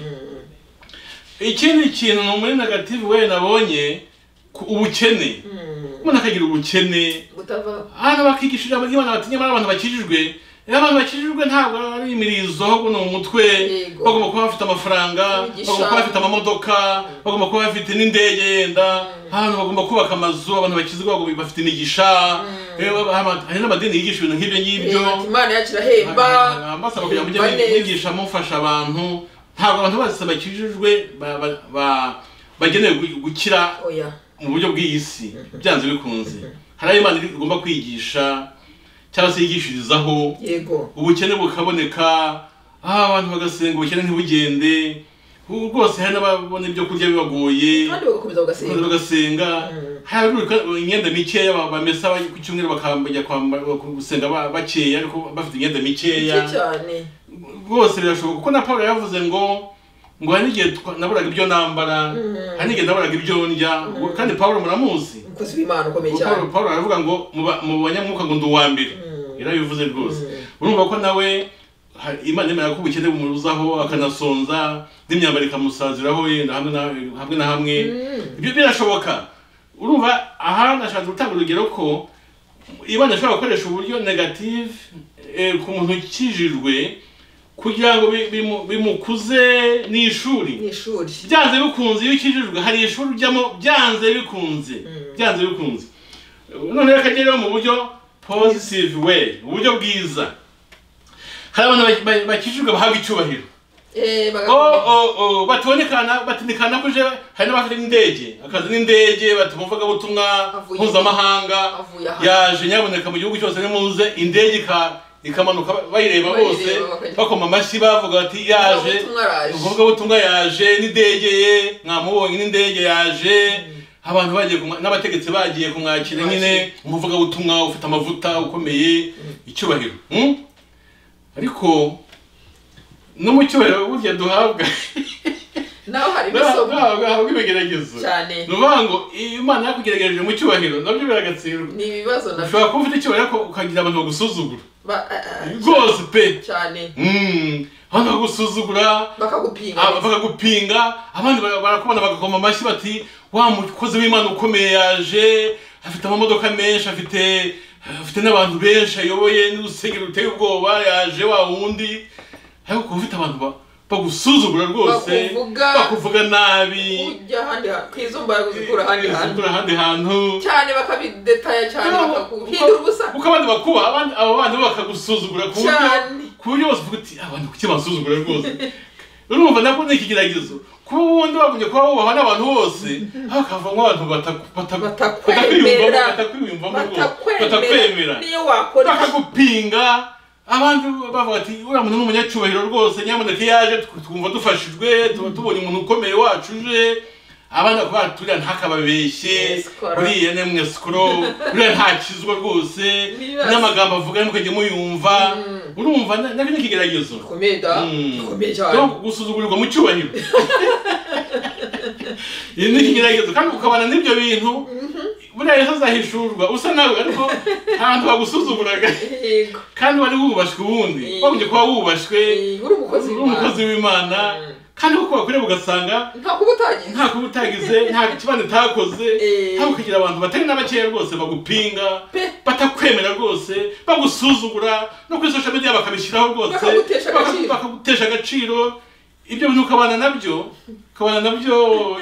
Ikindi kintu muri negative we nabonye ubukene umuntu akagira ubukene hano bakigishije Imana batinya abantu bakijijwe abantu bakijijwe ntabwo ari imirizo ahubwo no umutwe bagomba kuba bafite amafaranga bagomba kuba bafite amamodoka bagomba kuba bafite n'indege yenda hano bagomba kubaka amazu abantu bakizwa bagomba bafite imigisha hari n'amadini yigisha ibintu nk'ibyo ngibyo Imana yakirahemba ambasaba kugira ngo mujye mwigisha mufasha abantu ntabwo abantu bose bakijijwe bagenewe gukira mu buryo bw'isi byanze bikunze hari Imana igomba kwigisha cyangwa se yigishirizaho ubukene bukaboneka abantu bagasenga ubukene ntibugende rwose hari n'ababona ibyo kurya bibagoye kandi bagakomeza bagasenga hari imyenda mikeya bamesa ku cyumweru bakambajya gusenga bakeya ariko bafite imyenda mikeya rwose birashoboka kuko na Paulo yavuze ngo ngo hari n'igihe naburaga ibyo nambara, hari n'igihe naburaga ibyo ndya, kandi Pawulo muramuzi. Umukozi w'Imana ukomeye cyane. Pawulo aravuga ngo mu banyamwuka ngo ndi uwa mbere. Yarabivuze rwose. Urumva ko nawe Imana yemera ko ubukene bumuruzaho akanasonza n'imyambaro ikamusaziraho yenda hamwe na hamwe. Ibyo birashoboka. Urumva aha nashatse gutanga urugero ko Imana ishobora gukoresha uburyo negative ku muntu ukijijwe kugira ngo bimukuze n'ishuri. Byanze bikunze iyo ukijijwe hari ishuri ujyamo byanze bikunze. None reka rero mu buryo positive way, uburyo bwiza. Hari abantu bakijijwe bahabwa icyubahiro. Batondekana batindikana kuje hari n'abafite indege, akazi n'indege batumuvuga butumwa mpuzamahanga yaje nyaboneka mu gihugu cyose nimuze indege ikamanuka bayireba bose bakoma amashyi bavuga bati yaje uvuga butumwa yaje n'indege ye mwamubonye n'indege yaje abantu bagiye n'abategetsi bagiye kumwakira nyine umuvuga butumwa ufite amavuta ukomeye icyubahiro. Ariko no mu cyubahiro burya duhabwa naho hari bisomo naho ibigeragezo cyane. Nuvuga ngo Imana yakugerageje mu cyubahiro nabyo biragatsirwa. Ni ibibazo nabyo. Ushobora kuba ufite icyubahiro ko ukagira abantu bagusuzugura. Rwose pe. Cyane. Abantu bagusuzugura bakagupinga abandi barakubona bagakoma amashyi bati wa mukozi w'Imana ukomeye yaje afite amamodoka menshi afite n'abantu benshi ayoboye n'urusengero ruteye ubwoba yaje wa wundi. Ariko kuba ufite abantu bagusuzugura rwose bakuvuga nabi ujya ahandi kwizumba kuzikura ahandi hantu cyane bakabidetaya cyane bakakuhindura ubusa kuko abandi bakuba abo bandi bakagusuzugura ku buryo bose uvuga uti abantu kuki basuzugura rwose. Urumva nabwo ni ikigeragezo kuba ubundi bagumye kuba wubahwa n'abantu bose hakavamo abantu batakwemera niyo wakora bakagupinga. Abandi bavuga ati uriya muntu n'umunyacyubahiro rwose nyamuneka yaje twumva dufashijwe tubonye umuntu ukomeye wacu uje. Abandi bakaba turiya ntakababeshye uriya nemwe skoro uriya ntakizwa rwose n'amagambo avuga mukajye muyumva. Urumva nabyo n'ikigeragezo gikomeye cyane gusuzugurirwa mu cyubahiro. Iyi n'ikigeragezo kandi ukabana n'ibyo bintu buriya Yesu azahishurwa usa nawe ariko abantu bagusuzuguraga kandi wari wubashwe ubundi bagumye kuba wubashwe uri umukozi w'Imana kandi uko bakwiriye ugasanga nta kuba utagize nta kibane utakoze ntabwo kugira abantu batari n'abakeya rwose bagupinga batakwemera rwose bagusuzugura no kuri social media bakabishyiraho rwose bakagutesha agaciro. Ibyo bintu ukabana nabyo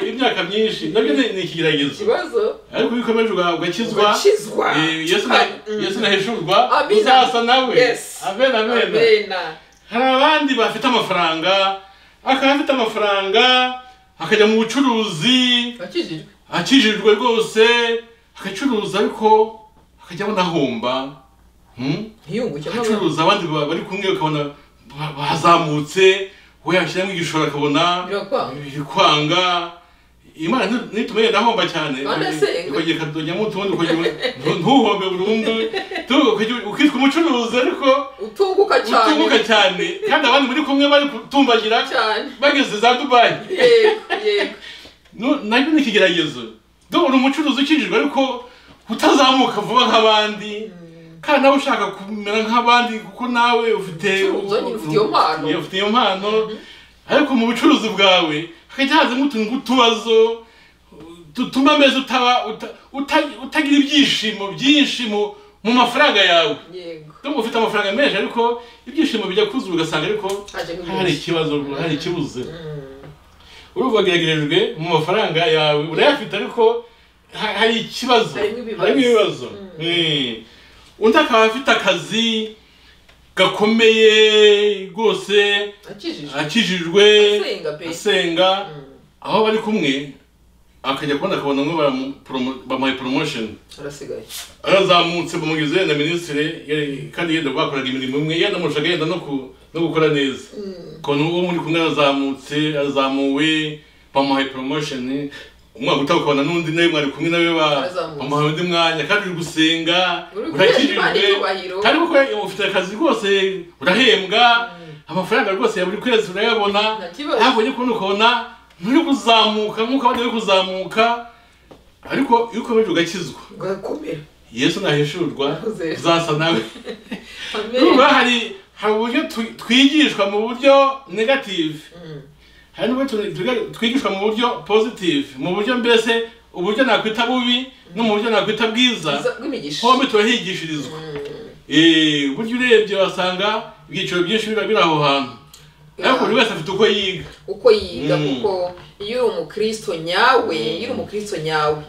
imyaka myinshi nabyo ni ikigeragezo. Ariko bikomeje ugakizwa Yesu naheshurwa uzasa nawe. Amen. Hari abandi bafite amafaranga akajya mu bucuruzi akijijwe rwose akacuruza ariko akajyamo nahomba acuruza abandi bari kumwe ukabona bazamutse we yashyiramo igishoro akabona birikwanga. Imana nitumenye ndahomba cyane ukagera kadonyamo utundi ntuhombe burundu ukitwa umucuruzi ariko utunguka cyane kandi abandi muri kumwe bari kutumbagira bageze za Dubai. Nabyo ni ikigeragezo. Uri umucuruzi ukijijwe ariko utazamuka vuba nk'abandi kandi nawe ushaka kumera nk'abandi kuko nawe ufite iyo mpano ariko mu bucuruzi bwawe hakajya hazamo utuntu nk'utubazo dutuma amezi utagira ibyishimo byinshi mu mafaranga yawe. Ufite amafaranga menshi ariko ibyishimo bijya kuzura ugasanga ariko hari ikibazo hari ikibuze. Urumva wageragerejwe mu mafaranga yawe urayafite ariko hari ikibazo harimo ibibazo. Undi akaba afite akazi gakomeye rwose akijijwe asenga aho bari kumwe akajya kubona akabona ngo bamuhaye promotion arazamutse bamugize na ministre kandi yenda bakoraga imirimo imwe yanamurushaga yenda no gukora neza kono uwo muri kumwe azamuwe bamuhaye promotion umwaka utakubona n'undi nawe mwari kumwe nawe bamuhaye undi mwanya kandi uri gusenga urakijijwe kandi kuko ufite akazi rwose urahembwa amafaranga rwose ya buri kwezi urayabona Nta kibazo. ariko ujya kubona ukabona nturi kuzamuka nk'uko abandi bari kuzamuka, ariko iyo ukomeje ugakizwa ugakomera. Yesu nahishurwa Amen. uzasa nawe. Amen. Urumva hari uburyo twigishwa mu buryo negative, hari n'uburyo twigishwa mu buryo positive, mu buryo mbese uburyo nakwita bubi no mu buryo nakwita bwiza, hombi turahigishirizwa. Uburyo urebye wasanga ibyiciro byinshi biri aho hantu, ariko buri wese afite uko yiga. Kuko iyo uri umukristo nyawe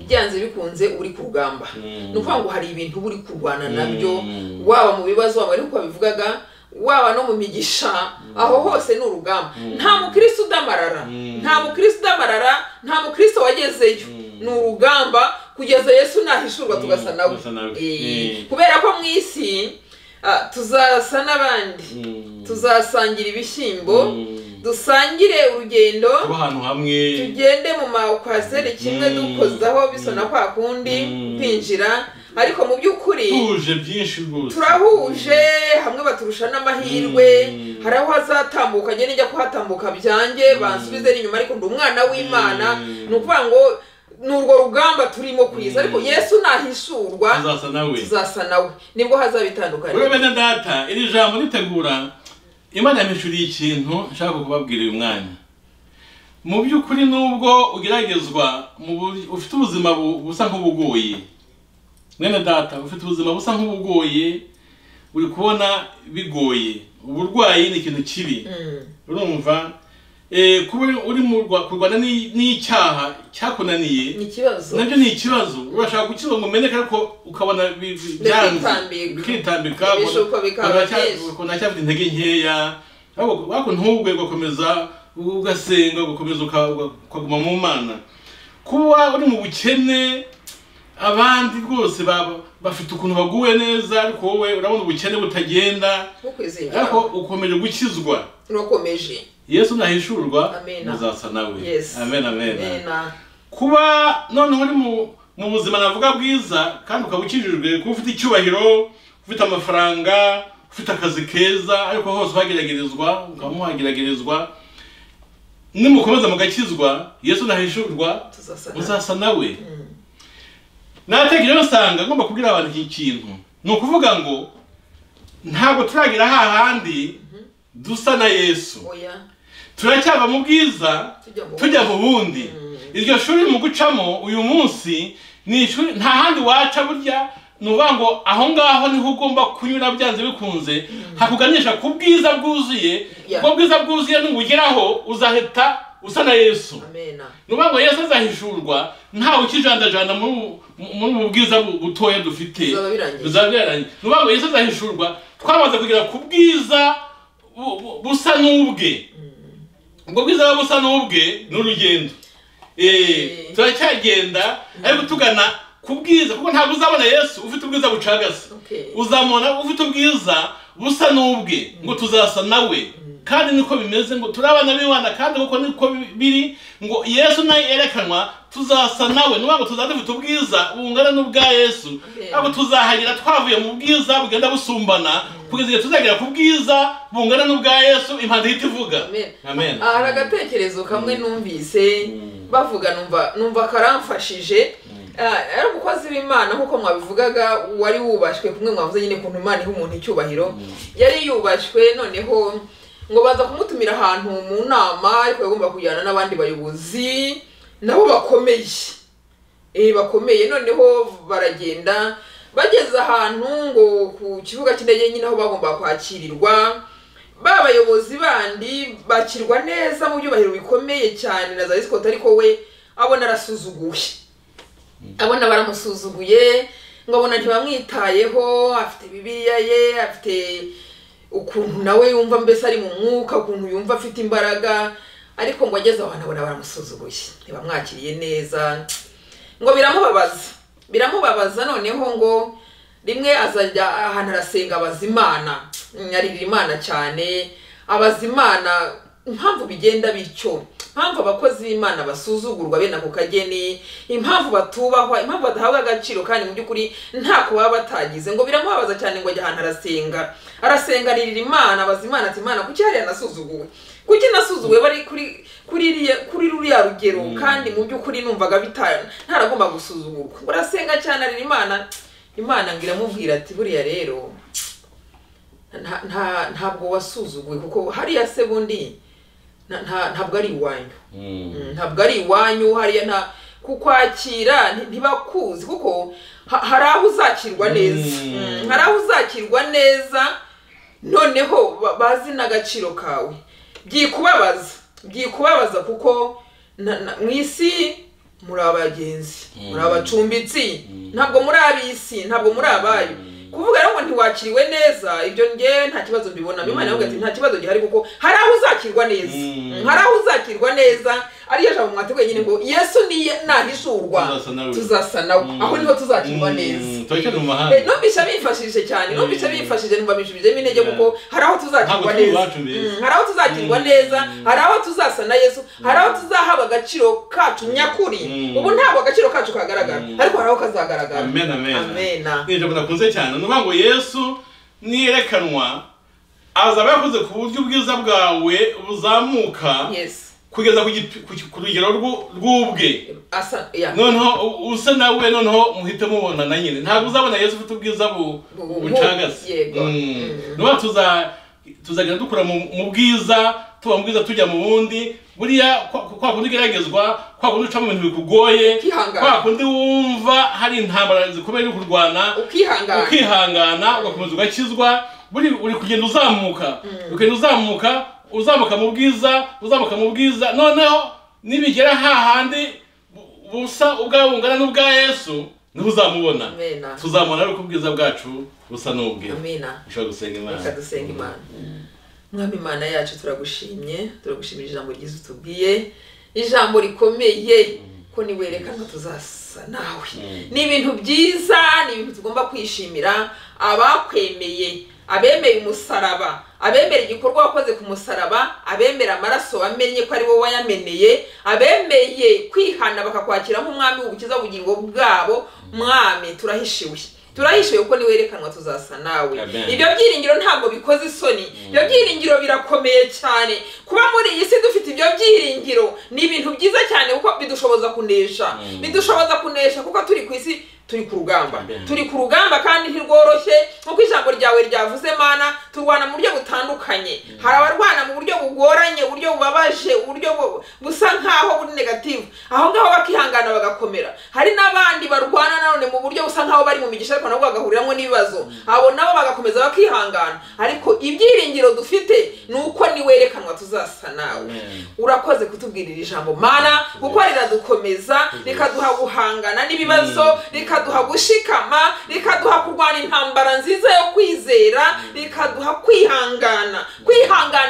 byanze bikunze uri ku rugamba. Ni ukuvuga ngo hari ibintu uri kurwana nabyo, waba mu bibazo waba ariko babivugaga, waba no mu migisha, aho hose ni urugamba. Nta mukristo udamarara, nta mukristo wagezeyo. Ni urugamba kugeza Yesu nahishurwa tugasa nawe. Kubera ko mu isi tuzasa n'abandi, tuzasangira ibishyimbo, dusangire urugendo, ahantu hamwe, tugende mu makwaseri kimwe dukozaho bisona kwa kundi kwinjira, ariko mu by'ukuri tuje byinshi rwose, turahuje hamwe, baturusha n'amahirwe. Hari aho hazatambuka njye nijya kuhatambuka byanjye bansubize inyuma, ariko ndi umwana w'Imana. Ni ukuvuga ngo n'urwo rugamba turimo kwiza, ariko Yesu nahishurwa tuzasa nawe, nibwo hazabitandukanye. Uri bene data, iri jambo ritegura Imana yamishuriye ikintu nshaka kubabwira uyu mwanya. Mu by'ukuri nubwo ugeragezwa ufite ubuzima busa nk'ubugoye, mwene data ufite ubuzima busa nk'ubugoye, uri kubona bigoye, uburwayi ni ikintu kibi. Urumva kuba uri mu kurwana n'icyaha cyakunaniye nabyo ni ikibazo. Urashaka gukizwa ngo umeneke, ariko ukabona byanze bikitambika, ukabona cyafite intege nkeya, ariko ntubwe ugakomeza ugasenga, ugakomeza ukaguma mu Mana. Kuba uri mu bukene, abandi rwose bafite ukuntu baguwe neza, ariko wowe urabona ubukene butagenda, ariko ukomeje gukizwa, urakomeje. Yesu nahishurwa muzasa nawe. Amen. Kuba noneho uri mu buzima navuga bwiza, kandi ukaba ukijijwe, kuba ufite icyubahiro, ufite amafaranga, ufite akazi keza, ariko hose uhageragerezwa, ukaba muhageragerezwa, nimukomeza mugakizwa, Yesu nahishurwa muzasa nawe. Natekereje usanga ngomba kubwira abantu iki kintu, ni ukuvuga ngo ntabwo turagira hahandi dusa na Yesu, turacyaba mu bwiza tujya mu bundi. Iryo shuri mu gucamo uyu munsi ni ishuri nta handi waca, burya nuvuga ngo aho ngaho niho ugomba kunyura byanze bikunze, hakuganisha ku bwiza bwuzuye. Ubwo bwiza bwuzuye nubugeraho uzahita usa na Yesu. Nuvuga ngo Yesu azahishurwa ntawe ukijandajanda muri bwiza butoya dufite, bizabiranye. Nuvuga ngo Yesu azahishurwa twamaze kugera ku bwiza busa n'ubwe. Ubwo bwiza busa n'ubwe n'urugendo, turacyagenda ariko tugana ku bwiza, kuko ntabwo uzabona Yesu ufite ubwiza bucagase. Uzamubona ufite ubwiza busa n'ubwe, ngo tuzasa nawe. Kandi niko bimeze, ngo turabana b'Imana, kandi kuko niko biri, ngo Yesu naye yerekanwa tuzasa nawe. Nuvuga ngo tuzaba dufite ubwiza bungana n'ubwa Yesu, ariko tuzahagira twavuye mu bwiza bugenda busumbana, kugeza igihe tuzagera ku bwiza bungana n'ubwa Yesu, impanda ihita ivuga. Amen. Hari agatekerezo kamwe numvise bavuga, numva karamfashije. Ari umukozi w'Imana nk'uko mwabivugaga, wari wubashwe, kumwe mwavuze nyine kuntu Imana iha umuntu icyubahiro, yari yubashwe. Noneho ngo baza kumutumira ahantu mu nama, ariko yagomba kujyana n'abandi bayobozi nabo bakomeye. Noneho baragenda, bageze ahantu ngo ku kibuga cy'indege nyine aho bagomba kwakirirwa, babayobozi bandi bakirwa neza mu byubahiro bikomeye cyane na za escort, ariko we abona arasuzuguye, abona baramusuzuguye, ngo abona ntibamwitayeho. Afite Bibiliya ye, afite ukuntu nawe yumva mbese ari mu mwuka, ukuntu yumva afite imbaraga, ariko ngo ageze aho abona baramusuzuguye, ntibamwakiriye neza. Ngo biramubabaza. Noneho ngo rimwe azajya ahantu arasenga, abaza Imana, aririra Imana cyane, abaza Imana impamvu bigenda bityo. impamvu abakozi b'Imana basuzugurwa bene ako kageni, impamvu batubahwa, impamvu badahabwa agaciro kandi mu by'ukuri ntako baba batagize. Ngo biramubabaza cyane ngo ajya ahantu arasenganirira Imana, abaza Imana ati Imana kuki hariya nasuzuguwe, kuki nasuzuguwe bari kuri ruriya rugero kandi mu by'ukuri numvaga ntaragomba gusuzugurwa. Urasenga cyane arira Imana ngira mubwira ati buriya rero ntabwo wasuzuguwe kuko hariya se bundi ntabwo ari iwanyu. Ntabwo ari iwanyu hariya, nta kukwakira ntibakuzi kuko hari aho uzakirwa neza. Hari aho uzakirwa neza noneho bazi n'agaciro kawe. Byikubabaza kuko mu isi muri abagenzi, muri abacumbitsi, ntabwo muri ab'isi, ntabwo muri abayo. Kuvuga rero ngo ntiwakiriwe neza ibyo nge nta kibazo mbibona. Imana yavuga ati nta kibazo gihari kuko hari aho uzakirwa neza. Hari aho uzakirwa neza ariyo jambo mwateguye nyine ngo Yesu nahishurwa tuzasa nawe, aho niho tuzakirwa neza. Numvisha bifashije cyane, numvisha bifashije numva bishubijemo intege kuko hari aho tuzakirwa neza. Hari aho tuzakirwa neza, hari aho tuzasa na Yesu, hari aho tuzahabwa agaciro kacu nyakuri. Ubu ntabwo agaciro kacu kagaragara ariko hari aho kazagaragara. Amen. Amen. Nije nakunze cyane nuvuga ngo Yesu niyerekanwa azaba yakoze ku buryo ubwiza bwawe buzamuka. Yes. Kugeza ku rugero rw'ubwe noneho usa nawe noneho muhite mubona na nyine. Ntabwo uzabona Yesu ufite ubwiza bucagase. Nuba tuzagenda dukura mu bwiza, tuba mu bwiza tujya mu bundi. Buriya kwa kundi ugeragezwa, kwa kundi uca mu bintu bikugoye, kwa kundi wumva hari intambara zikomeye uri kurwana, ukihangana ugakomeza ugakizwa. Uri kugenda uzamuka mu bwiza, noneho nibigera hahandi busa ubwawe bungana n'ubwa Yesu niho uzamubona. Tuzamubona ari uko ubwiza bwacu busa n'ubwe. Ushobora gusenga Imana. Reka dusenga Imana. Mwami Imana yacu turagushimira ijambo ryiza utubwiye, ijambo rikomeye ko niwerekana tuzasa nawe. Ni ibintu byiza, ni ibintu tugomba kwishimira. Abakwemeye, abemeye umusaraba, abemera igikorwa wakoze ku musaraba, abemera amaraso wamenye ko ari wowe wayameneye, abemeye kwihana bakakwakira nk'umwami w'ubukiza ubugingo bwabo. Mwami turahishiwe uko niwerekanwa tuzasa nawe. Ibyo byiringiro ntabwo bikoze isoni, ibyo byiringiro birakomeye cyane. Kuba muri iyi si dufite ibyo byiringiro ni ibintu byiza cyane kuko bidushoboza kunesha kuko turi ku isi, turi ku rugamba kandi ntirworoshye nkuko ijambo ryawe ryavuze Mana. Turwana mu buryo butandukanye, hari abarwana mu buryo bugoranye, uburyo bubabaje, uburyo busa nkaho buri negative, aho ngaho bakihangana bagakomera. Hari n'abandi barwana none mu buryo busa nkaho bari mu migisha ariko nabwo bagahuriramo n'ibibazo, abo nabo bagakomeza bakihangana. Ariko ibyiringiro dufite ni uko niwerekanwa tuzasa nawe. Urakoze kutubwirira ijambo Mana kuko riradukomeza, rikaduha guhangana n'ibibazo, rikaduha gushikama, rikaduha kurwana intambara nziza yo kwizera, rikaduha kwihanganira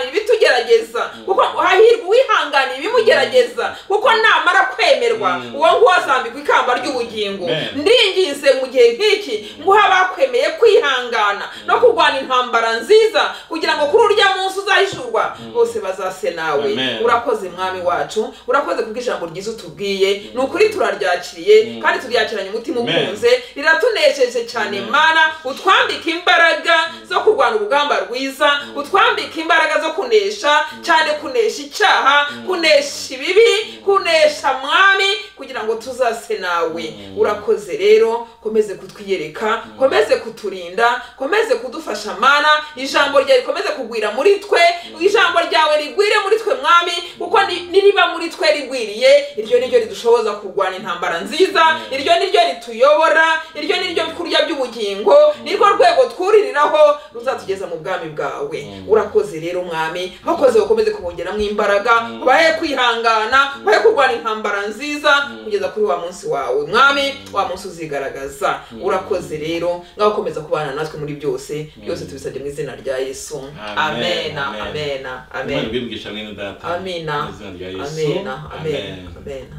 ibitugerageza kuko hahirwa uwihanganira ibimugerageza kuko namara kwemerwa uwo nguwo azambikwa ikamba ry'ubugingo. Ndinginze mu gihe nk'iki nguha abakwemeye kwihangana no kurwana intambara nziza kugira ngo kuri urya munsi uzahishurwa bose bazase nawe. Urakoze Mwami wacu, urakoze kubw'ijambo ryiza utubwiye. Ni ukuri turaryakiriye kandi turyakiranye umutima ukunze, riratunesheje cyane Mana. Utwambika imbaraga zo kurwana urugamba rwiza, utwambika imbaraga zo kunesha cyane, kunesha icyaha, kunesha ibibi, kunesha Mwami kugira ngo tuzase nawe. Urakoze rero, komeze kutwiyereka, komeze kuturinda, komeze kudufasha Mana. Ijambo ryawe rikomeze kugwira muri twe, ijambo ryawe rigwire muri twe Mwami kuko niriba muri twe rigwiriye, iryo niryo ridushoboza kurwana intambara nziza, iryo niryo rituyobora, iryo niryo kurya by'ubugingo, nirwo rwego twuririraho ruzatugeza mu bwami bwawe. Urakoze rero Mwami, bakoze ukomeze kubongeramo imbaraga, bahe kwihangana, bahe kurwana intambara nziza kugeza kuri wa munsi wawe Mwami, wa munsi uzigaragaza. Urakoze rero, ngaho komeza kubana natwe muri byose tubisabye mu izina rya Yesu. Amen. Amen. Amen. Amen. Amen. Amen. Amen.